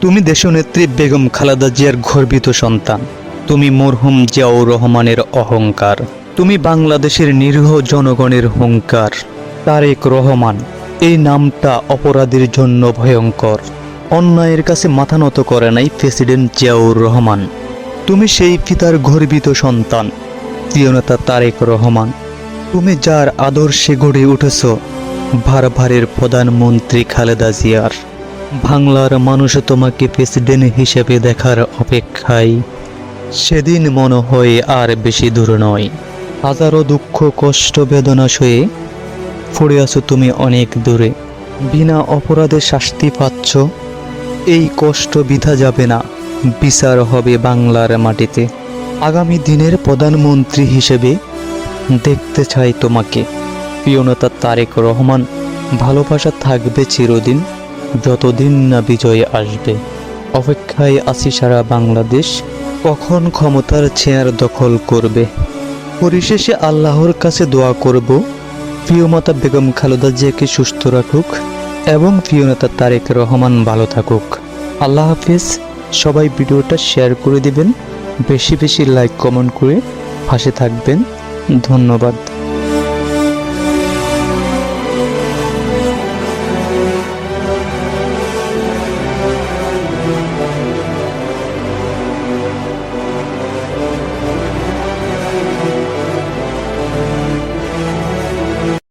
তুমি দেশনেত্রী বেগম খালেদা জিয়ার গর্বিত সন্তান। তুমি মরহুম জিয়াউর রহমানের অহংকার। তুমি বাংলাদেশের নিরীহ জনগণের হুঙ্কার। তারেক রহমান এই নামটা অপরাধীর জন্য ভয়ঙ্কর। অন্যায়ের কাছে মাথা নত করে নাই প্রেসিডেন্ট জিয়াউর রহমান। তুমি সেই পিতার গর্বিত সন্তান, প্রিয় নেতা তারেক রহমান। তুমি যার আদর্শে গড়ে উঠেছ ভারভারের প্রধানমন্ত্রী খালেদা জিয়ার। বাংলার মানুষ তোমাকে প্রেসিডেন্ট হিসেবে দেখার অপেক্ষায়। সেদিন মনে হয় আর বেশি দূর নয়। হাজারো দুঃখ কষ্ট বেদনা সয়ে পড়ে আছো তুমি অনেক দূরে। বিনা অপরাধে শাস্তি পাচ্ছ। এই কষ্ট বৃথা যাবে না, বিচার হবে বাংলার মাটিতে। আগামী দিনের প্রধানমন্ত্রী হিসেবে দেখতে চাই তোমাকে, প্রিয় নেতা তারেক রহমান। ভালোবাসা থাকবে চিরদিন, যতদিন না বিজয় আসবে। অপেক্ষায় আছি সারা বাংলাদেশ, কখন ক্ষমতার চেয়ার দখল করবে। পরিশেষে আল্লাহর কাছে দোয়া করব, প্রিয় মাতা বেগম খালেদা জিয়াকে সুস্থ রাখুক এবং প্রিয় নেতা তারেক রহমান ভালো থাকুক। আল্লাহ হাফিজ। সবাই ভিডিওটা শেয়ার করে দিবেন, বেশি বেশি লাইক কমেন্ট করে পাশে থাকবেন। ধন্যবাদ।